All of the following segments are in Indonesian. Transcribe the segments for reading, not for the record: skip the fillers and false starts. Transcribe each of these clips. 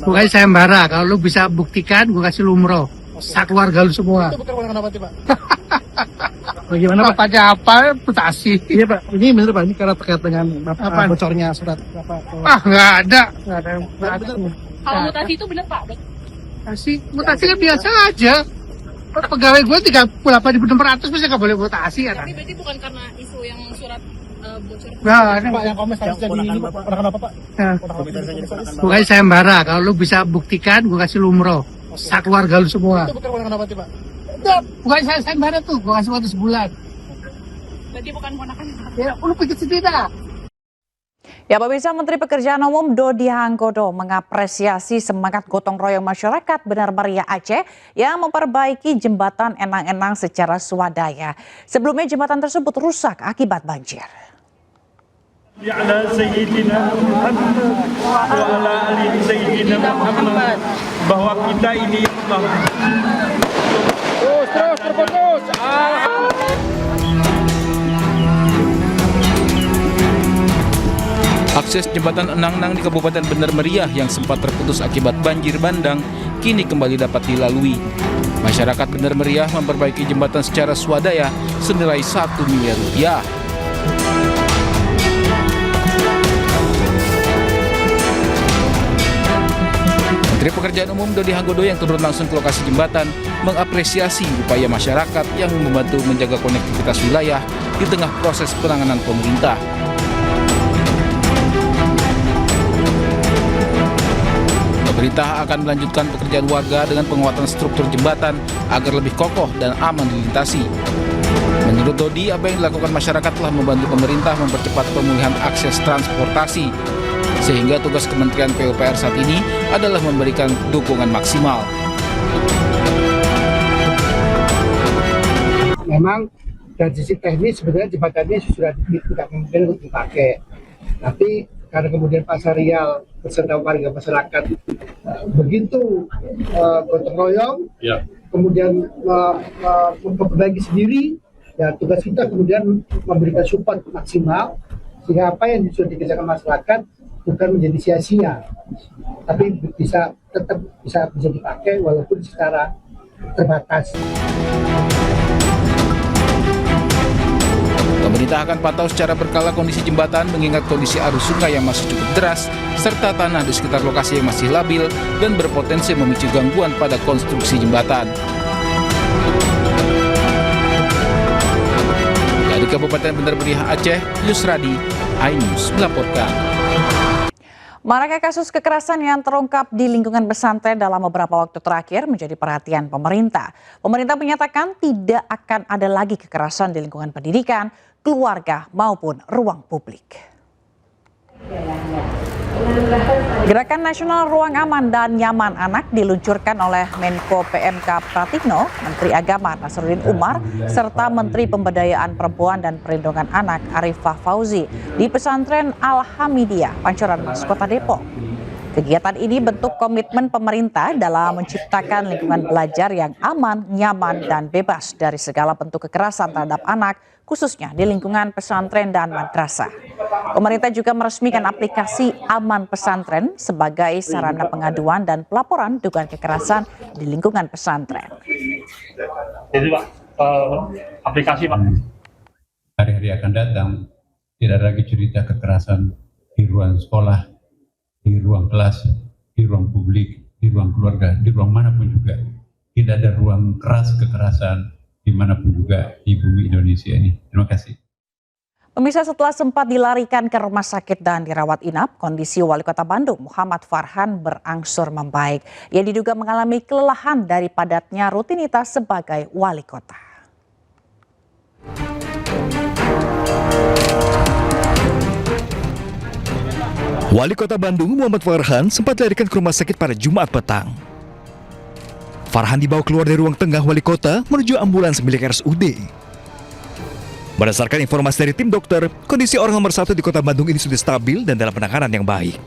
Pokoknya sayembara, kalau lu bisa buktikan, gue kasih lu umroh. Keluarga lu semua. Itu bukan apa sih, Pak? Bagaimana Pak? Tanya apa? Mutasi. Iya, Pak. Ini bener, Pak. Ini karena terkait dengan bocornya surat Bapak. Nggak ada. Kalau mutasi itu benar Pak? Mutasi kan biasa aja. Pegawai gue 38.600 bisa nggak boleh mutasi ya? Tapi berarti bukan karena isu yang surat bocor? Nah, Pak, yang komen harus jadi ini, Pak. Ponakan apa, Pak? pokoknya sayembara, kalau lu bisa buktikan, gue kasih lu umroh. Keluarga lu semua. Itu bukan apa sih, Pak? Bukan sayembara tuh, gue kasih waktu sebulan. Berarti bukan ponakan? Ya, lu pikir sendiri dah. Ya, pemirsa, Menteri Pekerjaan Umum Dodi Hanggodo mengapresiasi semangat gotong royong masyarakat Benar Meriah Aceh yang memperbaiki jembatan Enang-Enang secara swadaya. Sebelumnya jembatan tersebut rusak akibat banjir. Ya ala Sayyidina Muhammad wa ala ali Sayyidina Muhammad, bahwa kita ini terus terputus. Akses jembatan Enang-Enang di Kabupaten Benar Meriah yang sempat terputus akibat banjir bandang kini kembali dapat dilalui. Masyarakat Benar Meriah memperbaiki jembatan secara swadaya senilai 1 miliar rupiah. Menteri Pekerjaan Umum Dodi Hanggodo yang turun langsung ke lokasi jembatan mengapresiasi upaya masyarakat yang membantu menjaga konektivitas wilayah di tengah proses penanganan pemerintah. Pemerintah akan melanjutkan pekerjaan warga dengan penguatan struktur jembatan agar lebih kokoh dan aman dilintasi. Menurut Dodi, apa yang dilakukan masyarakat telah membantu pemerintah mempercepat pemulihan akses transportasi, sehingga tugas Kementerian PUPR saat ini adalah memberikan dukungan maksimal. Memang dari sisi teknis sebenarnya jembatan ini sudah tidak mungkin untuk dipakai. Tapi karena kemudian Pak Syarial beserta warga masyarakat begitu gotong royong, kemudian memperbaiki sendiri, ya tugas kita kemudian memberikan support maksimal sehingga apa yang sudah dikerjakan masyarakat bukan menjadi sia-sia, tapi tetap bisa dipakai walaupun secara terbatas. Pemerintah akan pantau secara berkala kondisi jembatan mengingat kondisi arus sungai yang masih cukup deras serta tanah di sekitar lokasi yang masih labil dan berpotensi memicu gangguan pada konstruksi jembatan. Dari Kabupaten Benar Meriah Aceh, Yusradi, iNews melaporkan. Maraknya kasus kekerasan yang terungkap di lingkungan pesantren dalam beberapa waktu terakhir menjadi perhatian pemerintah. Pemerintah menyatakan tidak akan ada lagi kekerasan di lingkungan pendidikan, keluarga maupun ruang publik. Gerakan Nasional Ruang Aman dan Nyaman Anak diluncurkan oleh Menko PMK Pratikno, Menteri Agama Nasruddin Umar, serta Menteri Pemberdayaan Perempuan dan Perlindungan Anak Arifah Fauzi di Pesantren Al-Hamidiyah, Pancoran Mas, Kota Depok. Kegiatan ini bentuk komitmen pemerintah dalam menciptakan lingkungan belajar yang aman, nyaman, dan bebas dari segala bentuk kekerasan terhadap anak, khususnya di lingkungan pesantren dan madrasah. Pemerintah juga meresmikan aplikasi Aman Pesantren sebagai sarana pengaduan dan pelaporan dugaan kekerasan di lingkungan pesantren. Jadi Pak, aplikasi Pak. Hari-hari akan datang, tidak ada lagi cerita kekerasan di ruang sekolah, di ruang kelas, di ruang publik, di ruang keluarga, di ruang manapun juga. Tidak ada ruang keras kekerasan dimanapun juga di bumi Indonesia ini. Terima kasih. Pemirsa, setelah sempat dilarikan ke rumah sakit dan dirawat inap, kondisi Wali Kota Bandung Muhammad Farhan berangsur membaik. Ia diduga mengalami kelelahan dari padatnya rutinitas sebagai wali kota. Wali Kota Bandung Muhammad Farhan sempat dilarikan ke rumah sakit pada Jumat petang. Farhan dibawa keluar dari ruang tengah wali kota menuju ambulans milik RSUD. Berdasarkan informasi dari tim dokter, kondisi orang nomor 1 di Kota Bandung ini sudah stabil dan dalam penanganan yang baik.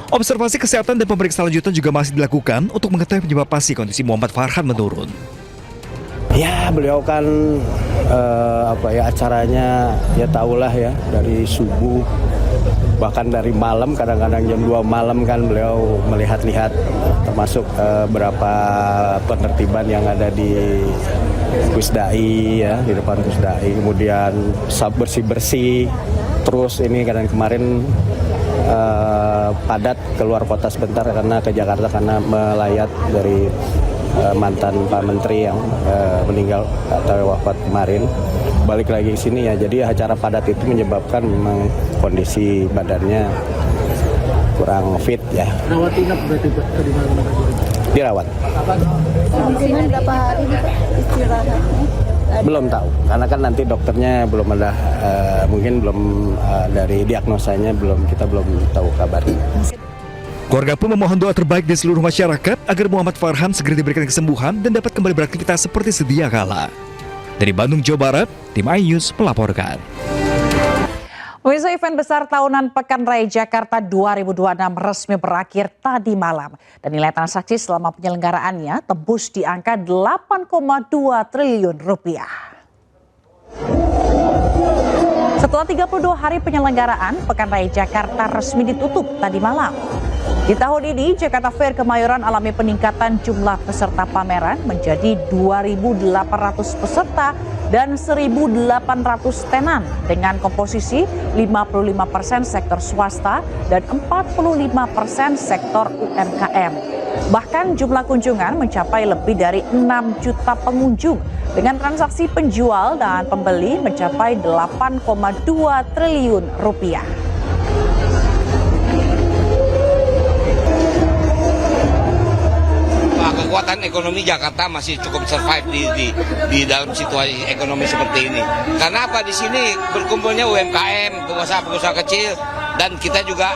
Observasi kesehatan dan pemeriksaan lanjutan juga masih dilakukan untuk mengetahui penyebab pasti kondisi Muhammad Farhan menurun. Ya, beliau kan acaranya ya tahulah ya dari subuh Bahkan dari malam, kadang-kadang jam 2 malam kan beliau melihat-lihat, termasuk beberapa penertiban yang ada di Pusdai, ya, di depan Pusdai. Kemudian bersih-bersih. Terus ini kemarin padat keluar kota sebentar karena ke Jakarta karena melayat dari mantan Pak Menteri yang meninggal atau wafat kemarin. Balik lagi ke sini ya, jadi acara padat itu menyebabkan memang kondisi badannya kurang fit ya. Rawat inap berarti tadi malam? Dirawat. Di sini berapa hari istirahatnya? Belum tahu, karena kan nanti dokternya belum ada, mungkin belum dari diagnosanya kita belum tahu kabarnya. Keluarga pun memohon doa terbaik dari seluruh masyarakat agar Muhammad Farhan segera diberikan kesembuhan dan dapat kembali beraktivitas seperti sedia kala. Dari Bandung, Jawa Barat, tim iNews melaporkan. Pemirsa, event besar tahunan Pekan Raya Jakarta 2026 resmi berakhir tadi malam. Dan nilai transaksi selama penyelenggaraannya tembus di angka 8,2 triliun rupiah. Setelah 32 hari penyelenggaraan, Pekan Raya Jakarta resmi ditutup tadi malam. Di tahun ini, Jakarta Fair Kemayoran alami peningkatan jumlah peserta pameran menjadi 2.800 peserta dan 1.800 tenan dengan komposisi 55% sektor swasta dan 45% sektor UMKM. Bahkan jumlah kunjungan mencapai lebih dari 6 juta pengunjung dengan transaksi penjual dan pembeli mencapai 8,2 triliun rupiah. Kekuatan ekonomi Jakarta masih cukup survive di dalam situasi ekonomi seperti ini. Karena apa, di sini berkumpulnya UMKM, pengusaha-pengusaha kecil, dan kita juga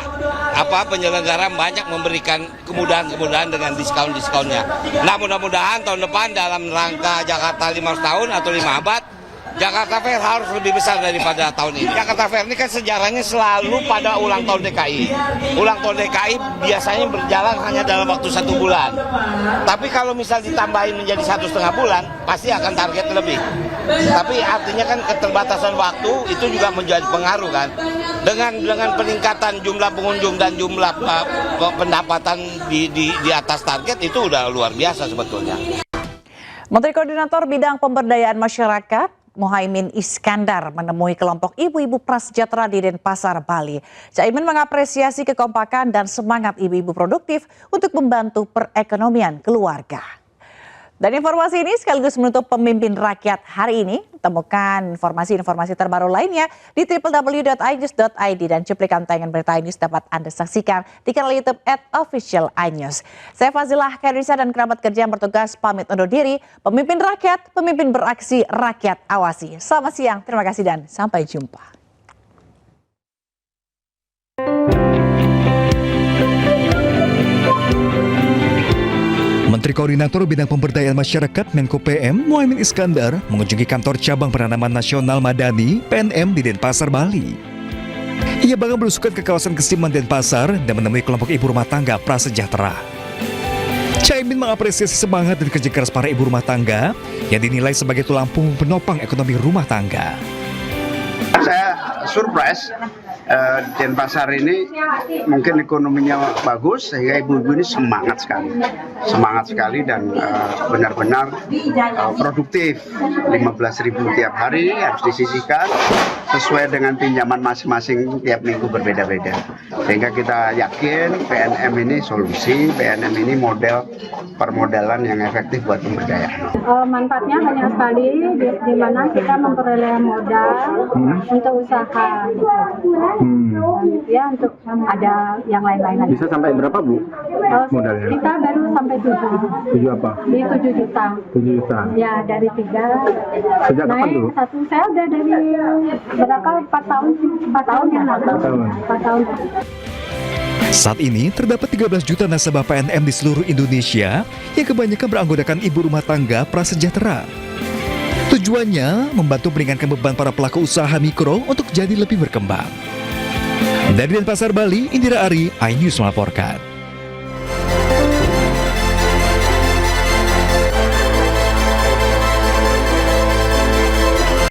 penyelenggara banyak memberikan kemudahan-kemudahan dengan diskon-diskonnya. Nah, mudah-mudahan tahun depan dalam rangka Jakarta 500 tahun atau 5 abad, Jakarta Fair harus lebih besar daripada tahun ini. Jakarta Fair ini kan sejarahnya selalu pada ulang tahun DKI. Ulang tahun DKI biasanya berjalan hanya dalam waktu 1 bulan. Tapi kalau misal ditambahin menjadi 1,5 bulan, pasti akan target lebih. Tapi artinya kan keterbatasan waktu itu juga menjadi pengaruh kan. Dengan peningkatan jumlah pengunjung dan jumlah pendapatan di atas target itu udah luar biasa sebetulnya. Menteri Koordinator Bidang Pemberdayaan Masyarakat Muhaimin Iskandar menemui kelompok ibu-ibu prasejahtera di Denpasar, Bali. Caimin mengapresiasi kekompakan dan semangat ibu-ibu produktif untuk membantu perekonomian keluarga. Dan informasi ini sekaligus menutup Pemimpin Rakyat hari ini. Temukan informasi-informasi terbaru lainnya di www.inews.id dan cuplikan tayangan berita iNews dapat Anda saksikan di kanal YouTube @officialinews. Saya Fazilah Khairunisa dan kerabat kerja yang bertugas pamit undur diri. Pemimpin Rakyat, pemimpin beraksi, rakyat awasi. Selamat siang, terima kasih dan sampai jumpa. Menteri Koordinator Bidang Pemberdayaan Masyarakat Menko PM Muhaimin Iskandar mengunjungi kantor cabang Penanaman Nasional Madani (PNM) di Denpasar, Bali. Ia bahkan belusukan ke kawasan Kesiman Denpasar dan menemui kelompok ibu rumah tangga prasejahtera. Caimin mengapresiasi semangat dan kerja keras para ibu rumah tangga yang dinilai sebagai tulang punggung penopang ekonomi rumah tangga. Saya surprise, Denpasar ini mungkin ekonominya bagus sehingga ibu-ibu ini semangat sekali dan benar-benar produktif. 15.000 tiap hari harus disisihkan sesuai dengan pinjaman masing-masing tiap minggu berbeda-beda. Sehingga kita yakin PNM ini solusi, PNM ini model permodalan yang efektif buat pemberdayaan. Manfaatnya hanya sekali di mana kita memperoleh modal untuk usaha. Ya, untuk ada yang lain-lain. Bisa sampai berapa, Bu? Modalnya? Kita baru sampai 7. 7 apa? Di 7 juta. 7 juta? Ya, dari 3. Sejak kapan tuh? Saya udah dari berapa? 4 tahun yang lalu. 4 tahun. Saat ini terdapat 13 juta nasabah PNM di seluruh Indonesia yang kebanyakan beranggotakan ibu rumah tangga prasejahtera. Tujuannya membantu meringankan beban para pelaku usaha mikro untuk jadi lebih berkembang. Dari Denpasar, Bali, Indira Ari, iNews melaporkan.